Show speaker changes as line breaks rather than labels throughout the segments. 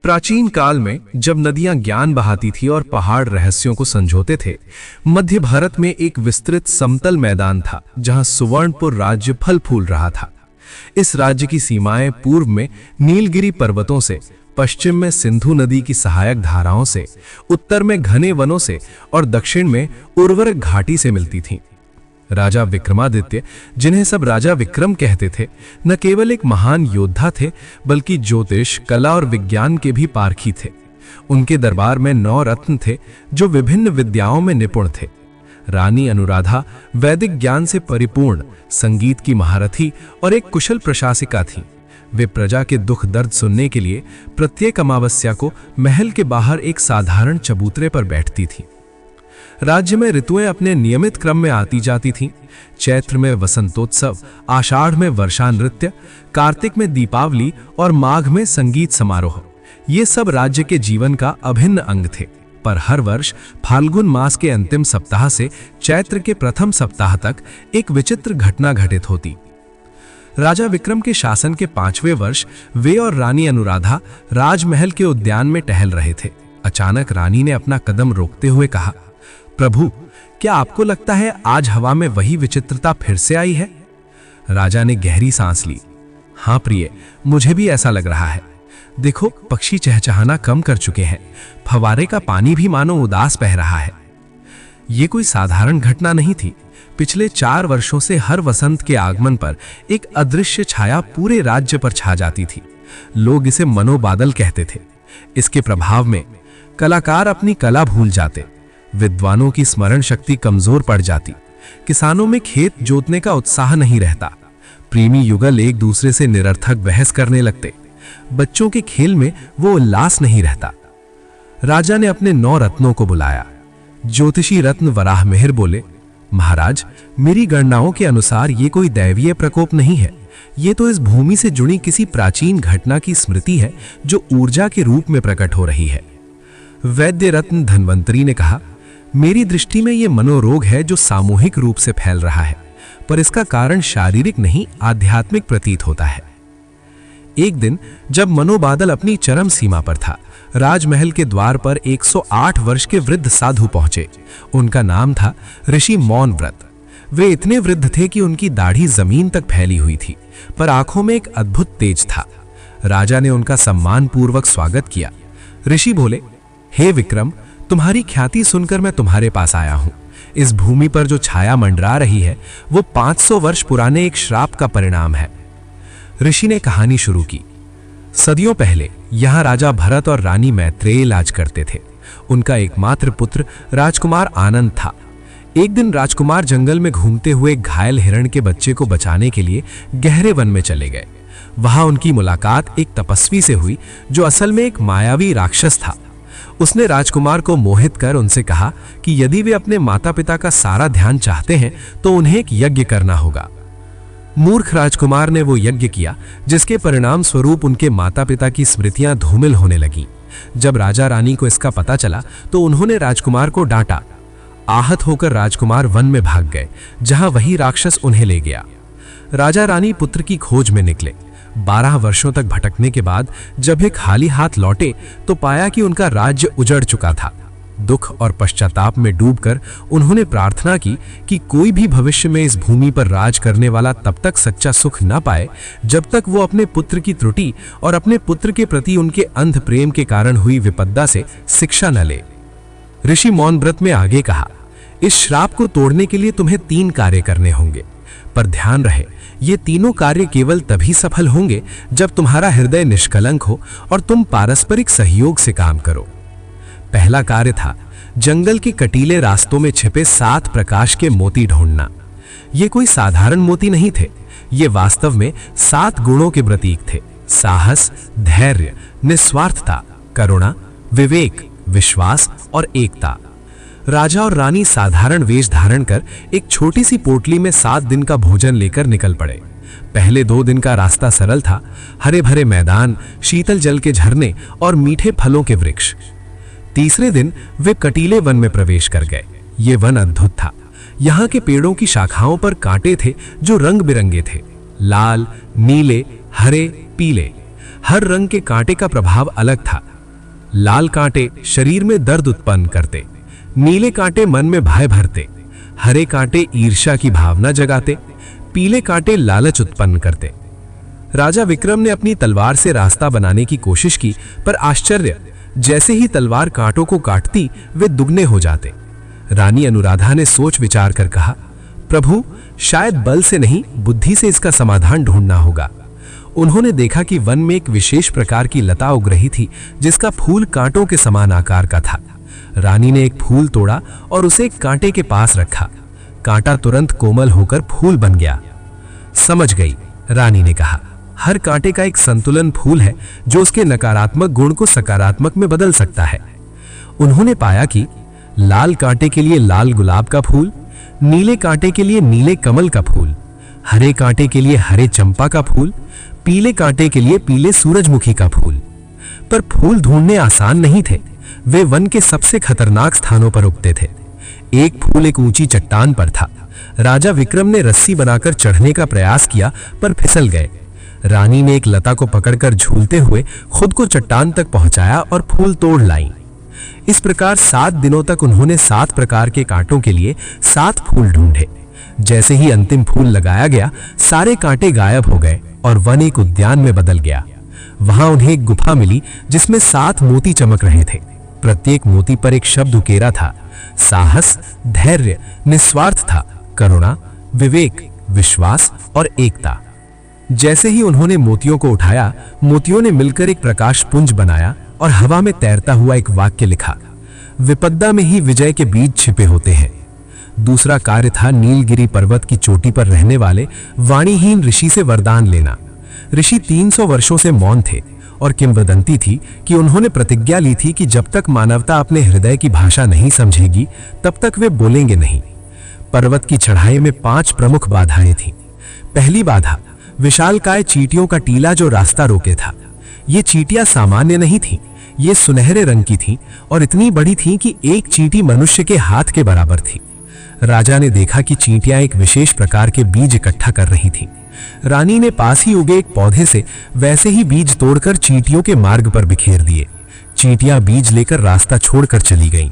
प्राचीन काल में जब नदियां ज्ञान बहाती थी और पहाड़ रहस्यों को संजोते थे, मध्य भारत में एक विस्तृत समतल मैदान था जहां सुवर्णपुर राज्य फल फूल रहा था। इस राज्य की सीमाएं पूर्व में नीलगिरी पर्वतों से, पश्चिम में सिंधु नदी की सहायक धाराओं से, उत्तर में घने वनों से और दक्षिण में उर्वरक घाटी से मिलती थीं। राजा विक्रमादित्य, जिन्हें सब राजा विक्रम कहते थे, न केवल एक महान योद्धा थे बल्कि ज्योतिष, कला और विज्ञान के भी पारखी थे। उनके दरबार में 9 रत्न थे जो विभिन्न विद्याओं में निपुण थे। रानी अनुराधा वैदिक ज्ञान से परिपूर्ण, संगीत की महारथी और एक कुशल प्रशासिका थीं। वे प्रजा के दुख दर्द सुनने के लिए प्रत्येक अमावस्या को महल के बाहर एक साधारण चबूतरे पर बैठती थीं। राज्य में ऋतुएं अपने नियमित क्रम में आती जाती थीं। चैत्र में वसंतोत्सव, आषाढ़ में वर्षा नृत्य, कार्तिक में दीपावली और माघ में संगीत समारोह, ये सब राज्य के जीवन का अभिन्न अंग थे। पर हर वर्ष फाल्गुन मास के अंतिम सप्ताह से चैत्र के प्रथम सप्ताह तक एक विचित्र घटना घटित होती। राजा विक्रम के शासन के 5वें वर्ष वे और रानी अनुराधा राजमहल के उद्यान में टहल रहे थे। अचानक रानी ने अपना कदम रोकते हुए कहा, प्रभु, क्या आपको लगता है आज हवा में वही विचित्रता फिर से आई है? राजा ने गहरी सांस ली। हाँ प्रिय, मुझे भी ऐसा लग रहा है। देखो, पक्षी चहचहाना कम कर चुके हैं, फव्वारे का पानी भी मानो उदास बह रहा है। ये कोई साधारण घटना नहीं थी। पिछले 4 वर्षों से हर वसंत के आगमन पर एक अदृश्य छाया पूरे राज्य पर छा जाती थी। लोग इसे मनोबादल कहते थे। इसके प्रभाव में कलाकार अपनी कला भूल जाते, विद्वानों की स्मरण शक्ति कमजोर पड़ जाती, किसानों में खेत जोतने का उत्साह नहीं रहता, प्रेमी युगल एक दूसरे से निरर्थक बहस करने लगते, बच्चों के खेल में वो उल्लास नहीं रहता। राजा ने अपने 9 रत्नों को बुलाया। ज्योतिषी रत्न वराहमिहिर बोले, महाराज, मेरी गणनाओं के अनुसार ये कोई दैवीय प्रकोप नहीं है। ये तो इस भूमि से जुड़ी किसी प्राचीन घटना की स्मृति है जो ऊर्जा के रूप में प्रकट हो रही है। वैद्य रत्न धन्वंतरी ने कहा, मेरी दृष्टि में ये मनोरोग है जो सामूहिक रूप से फैल रहा है, पर इसका कारण शारीरिक नहीं, आध्यात्मिक प्रतीत होता है। एक दिन जब मनोबादल अपनी चरम सीमा पर था, राजमहल के द्वार पर 108 वर्ष के वृद्ध साधु पहुंचे। उनका नाम था ऋषि मौनव्रत। वे इतने वृद्ध थे कि उनकी दाढ़ी जमीन तक फैली हुई थी, पर आंखों में एक अद्भुत तेज था। राजा ने उनका सम्मानपूर्वक स्वागत किया। ऋषि बोले, हे विक्रम, तुम्हारी ख्याति सुनकर मैं तुम्हारे पास आया हूं। इस भूमि पर जो छाया मंडरा रही है वो 500 वर्ष पुराने एक श्राप का परिणाम है। ऋषि ने कहानी शुरू की। सदियों पहले यहां राजा भरत और रानी मैत्रेय इलाज करते थे। उनका एकमात्र पुत्र राजकुमार आनंद था। एक दिन राजकुमार जंगल में घूमते हुए घायल हिरण के बच्चे को बचाने के लिए गहरे वन में चले गए। वहां उनकी मुलाकात एक तपस्वी से हुई जो असल में एक मायावी राक्षस था। उसने राजकुमार को मोहित कर उनसे कहा कि यदि वे अपने माता पिता का सारा ध्यान चाहते हैं तो उन्हें एक यज्ञ करना होगा। मूर्ख राजकुमार ने वो यज्ञ किया, जिसके परिणाम स्वरूप उनके माता पिता की स्मृतियां धूमिल होने लगीं। जब राजा रानी को इसका पता चला तो उन्होंने राजकुमार को डांटा। आहत होकर राजकुमार वन में भाग गए, जहां वही राक्षस उन्हें ले गया। राजा रानी पुत्र की खोज में निकले। 12 वर्षों तक भटकने के बाद जब एक खाली हाथ लौटे तो पाया कि उनका राज्य उजड़ चुका था। दुख और पश्चाताप में डूबकर उन्होंने प्रार्थना की कि कोई भी भविष्य में इस भूमि पर राज करने वाला तब तक सच्चा सुख न पाए जब तक वो अपने पुत्र की त्रुटि और अपने पुत्र के प्रति उनके अंध प्रेम के कारण हुई विपदा से शिक्षा न ले। ऋषि मौनव्रत में आगे कहा, इस श्राप को तोड़ने के लिए तुम्हें 3 कार्य करने होंगे, पर ध्यान रहे, ये तीनों कार्य केवल तभी सफल होंगे जब तुम्हारा हृदय निष्कलंक हो और तुम पारस्परिक सहयोग से काम करो। पहला कार्य था जंगल के कटीले रास्तों में छिपे 7 प्रकाश के मोती ढूंढना। ये कोई साधारण मोती नहीं थे, ये वास्तव में 7 गुणों के प्रतीक थे: साहस, धैर्य, निस्वार्थता, करुणा, विवेक, विश्वास और एकता। राजा और रानी साधारण वेश धारण कर एक छोटी सी पोटली में 7 दिन का भोजन लेकर निकल पड़े। पहले 2 दिन का रास्ता सरल था, हरे भरे मैदान, शीतल जल के झरने और मीठे फलों के वृक्ष। तीसरे दिन वे कटीले वन में प्रवेश कर गए। ये वन अद्भुत था। यहाँ के पेड़ों की शाखाओं पर कांटे थे जो रंग बिरंगे थे, लाल, नीले, हरे, पीले। हर रंग के कांटे का प्रभाव अलग था। लाल कांटे शरीर में दर्द उत्पन्न करते, नीले कांटे मन में भय भरते, हरे कांटे ईर्ष्या की भावना जगाते, पीले कांटे लालच उत्पन्न करते। राजा विक्रम ने अपनी तलवार से रास्ता बनाने की कोशिश की, पर आश्चर्य, जैसे ही तलवार कांटों को काटती वे दुगने हो जाते। रानी अनुराधा ने सोच विचार कर कहा, प्रभु, शायद बल से नहीं बुद्धि से इसका समाधान ढूंढना होगा। उन्होंने देखा कि वन में एक विशेष प्रकार की लता उग रही थी जिसका फूल कांटों के समान आकार का था। रानी ने एक फूल तोड़ा और उसे एक कांटे के पास रखा। कांटा तुरंत कोमल होकर फूल बन गया। समझ गई, रानी ने कहा, हर कांटे का एक संतुलन फूल है जो उसके नकारात्मक गुण को सकारात्मक में बदल सकता है। उन्होंने पाया कि लाल कांटे के लिए लाल गुलाब का फूल, नीले कांटे के लिए नीले कमल का फूल, हरे कांटे के लिए हरे चंपा का फूल, पीले कांटे के लिए पीले सूरजमुखी का फूल। पर फूल ढूंढने आसान नहीं थे। वे वन के सबसे खतरनाक स्थानों पर उगते थे। एक फूल एक ऊंची चट्टान पर था। राजा विक्रम ने रस्सी बनाकर चढ़ने का प्रयास किया पर फिसल गए। रानी ने एक लता को पकड़कर झूलते हुए खुद को चट्टान तक पहुंचाया और फूल तोड़ लाई। इस प्रकार 7 दिनों तक उन्होंने 7 प्रकार के कांटों के लिए 7 फूल ढूंढे। जैसे ही अंतिम फूल लगाया गया, सारे कांटे गायब हो गए और वन एक उद्यान में बदल गया। वहां उन्हें एक गुफा मिली जिसमें 7 मोती चमक रहे थे। प्रत्येक मोती पर एक शब्द उकेरा था। साहस, धैर्य, निस्वार्थ था, करुणा, विवेक, विश्वास और एकता। जैसे ही उन्होंने मोतियों को उठाया, मोतियों ने मिलकर एक प्रकाश पुंज बनाया और हवा में तैरता हुआ एक वाक्य लिखा, विपदा में ही विजय के बीज छिपे होते हैं। दूसरा कार्य था नीलगिरी पर्वत की चोटी पर रहने वाले वाणीहीन ऋषि से वरदान लेना। ऋषि 300 वर्षों से मौन थे और किंवदंती थी कि उन्होंने प्रतिज्ञा ली थी कि जब तक मानवता अपने हृदय की भाषा नहीं समझेगी तब तक वे बोलेंगे नहीं। पर्वत की चढ़ाई में 5 प्रमुख बाधाएं थीं। पहली बाधा विशालकाय चींटियों का टीला जो रास्ता रोके था। ये चींटियां सामान्य नहीं थीं, ये सुनहरे रंग की थीं और इतनी बड़ी थीं कि एक चींटी मनुष्य के हाथ के बराबर थी। राजा ने देखा कि चींटियां एक विशेष प्रकार के बीज इकट्ठा कर रही थीं। रानी ने पास ही उगे एक पौधे से वैसे ही बीज तोड़कर चींटियों के मार्ग पर बिखेर दिए। चींटियां बीज लेकर रास्ता छोड़कर चली गईं।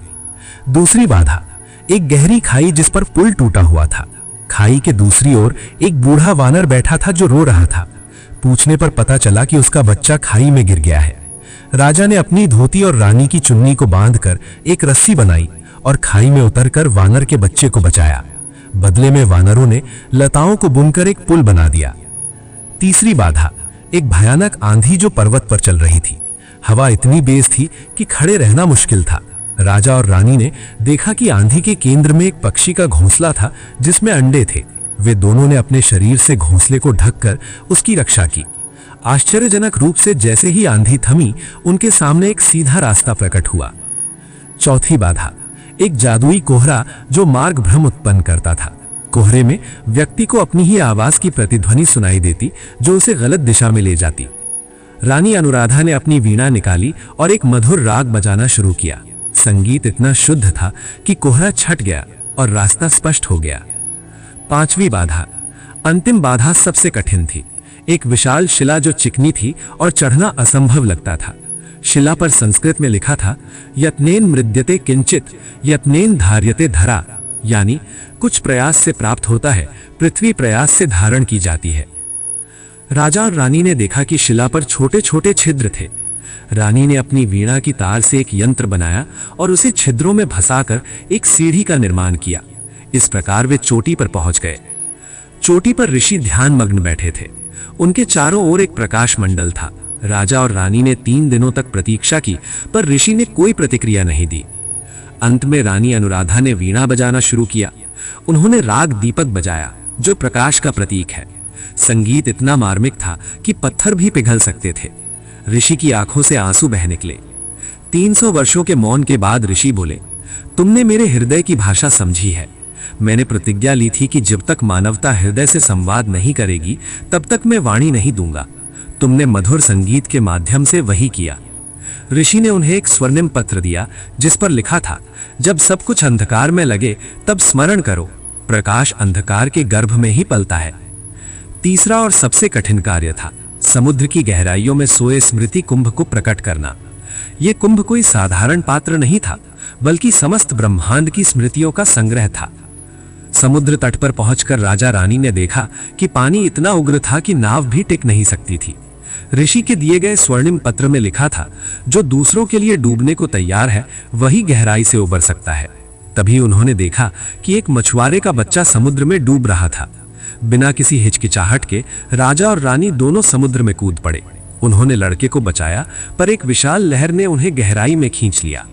दूसरी बाधा एक गहरी खाई जिस पर पुल टूटा हुआ था। खाई के दूसरी ओर एक बूढ़ा वानर बैठा था जो रो रहा था। पूछने पर पता चला कि उसका बच्चा खाई में गिर गया है। राजा ने अपनी धोती और रानी की चुन्नी को बांधकर एक रस्सी बनाई और खाई में उतरकर वानर के बच्चे को बचाया। बदले में वानरों ने लताओं को बुनकर एक पुल बना दिया। तीसरी बाधा एक भयानक आंधी जो पर्वत पर चल रही थी। हवा इतनी तेज थी कि खड़े रहना मुश्किल था। राजा और रानी ने देखा कि आंधी के केंद्र में एक पक्षी का घोंसला था जिसमें अंडे थे। वे दोनों ने अपने शरीर से घोंसले को ढककर उसकी रक्षा की। आश्चर्यजनक रूप से जैसे ही आंधी थमी, उनके सामने एक सीधा रास्ता प्रकट हुआ। चौथी बाधा एक जादुई कोहरा जो मार्ग भ्रम उत्पन्न करता था। कोहरे में व्यक्ति को अपनी ही आवाज की प्रतिध्वनि सुनाई देती जो उसे गलत दिशा में ले जाती। रानी अनुराधा ने अपनी वीणा निकाली और एक मधुर राग बजाना शुरू किया। संगीत इतना शुद्ध था कि कोहरा छट गया और रास्ता स्पष्ट हो गया। पांचवी बाधा अंतिम बाधा सबसे कठिन थी। एक विशाल शिला जो चिकनी थी और चढ़ना असंभव लगता था। शिला पर संस्कृत में लिखा था, यत्नेन मृद्यते किंचित यत्नेन धार्यते धरा, यानी कुछ प्रयास से प्राप्त होता है, पृथ्वी प्रयास से धारण की जाती है। राजा और रानी ने देखा कि शिला पर छोटे छोटे छिद्र थे। रानी ने अपनी वीणा की तार से एक यंत्र बनाया और उसे छिद्रों में फंसाकर एक सीढ़ी का निर्माण किया। इस प्रकार वे चोटी पर पहुंच गए। चोटी पर ऋषि ध्यान मग्न बैठे थे। उनके चारों ओर एक प्रकाश मंडल था। राजा और रानी ने 3 दिनों तक प्रतीक्षा की, पर ऋषि ने कोई प्रतिक्रिया नहीं दी। अंत में रानी अनुराधा ने वीणा बजाना शुरू किया। उन्होंने राग दीपक बजाया जो प्रकाश का प्रतीक है। संगीत इतना मार्मिक था कि पत्थर भी पिघल सकते थे। ऋषि की आंखों से आंसू बह निकले। 300 वर्षों के मौन के बाद ऋषि बोले, तुमने मेरे हृदय की भाषा समझी है। मैंने प्रतिज्ञा ली थी कि जब तक मानवता हृदय से संवाद नहीं करेगी तब तक मैं वाणी नहीं दूंगा। तुमने मधुर संगीत के माध्यम से वही किया। ऋषि ने उन्हें एक स्वर्णिम पत्र दिया जिस पर लिखा था, जब सब कुछ अंधकार में लगे तब स्मरण करो, प्रकाश अंधकार के गर्भ में ही पलता है। तीसरा और सबसे कठिन कार्य था
समुद्र की गहराइयों में सोए स्मृति कुंभ को प्रकट करना। यह कुंभ कोई साधारण पात्र नहीं था, बल्कि समस्त ब्रह्मांड की स्मृतियों का संग्रह था। समुद्र तट पर पहुंचकर राजा रानी ने देखा कि पानी इतना उग्र था कि नाव भी टिक नहीं सकती थी। ऋषि के दिए गए स्वर्णिम पत्र में लिखा था, जो दूसरों के लिए डूबने को तैयार है वही गहराई से उबर सकता है। तभी उन्होंने देखा कि एक मछुआरे का बच्चा समुद्र में डूब रहा था। बिना किसी हिचकिचाहट के राजा और रानी दोनों समुद्र में कूद पड़े। उन्होंने लड़के को बचाया, पर एक विशाल लहर ने उन्हें गहराई में खींच लिया।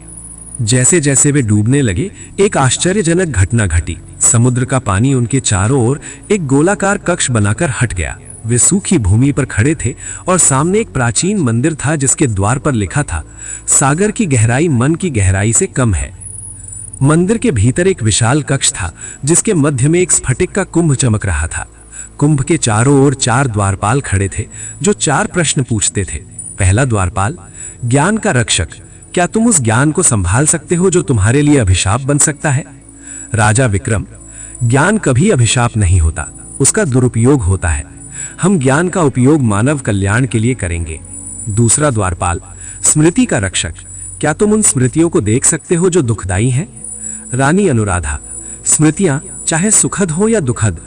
जैसे जैसे वे डूबने लगे, एक आश्चर्यजनक घटना घटी। समुद्र का पानी उनके चारों ओर एक गोलाकार कक्ष बनाकर हट गया। वे सूखी भूमि पर खड़े थे और सामने एक प्राचीन मंदिर था, जिसके द्वार पर लिखा था, सागर की गहराई मन की गहराई से कम है। मंदिर के भीतर एक विशाल कक्ष था, जिसके मध्य में एक स्फटिक का कुंभ चमक रहा था। कुंभ के चारों ओर 4 द्वारपाल खड़े थे, जो 4 प्रश्न पूछते थे। पहला द्वारपाल, ज्ञान का रक्षक, क्या तुम उस ज्ञान को संभाल सकते हो जो तुम्हारे लिए अभिशाप बन सकता है? राजा विक्रम, ज्ञान कभी अभिशाप नहीं होता, उसका दुरुपयोग होता है। हम ज्ञान का उपयोग मानव कल्याण के लिए करेंगे। दूसरा द्वारपाल, स्मृति का रक्षक, क्या तुम उन स्मृतियों को देख सकते हो जो दुखदाई हैं? रानी अनुराधा, स्मृतियां चाहे सुखद हो या दुखद,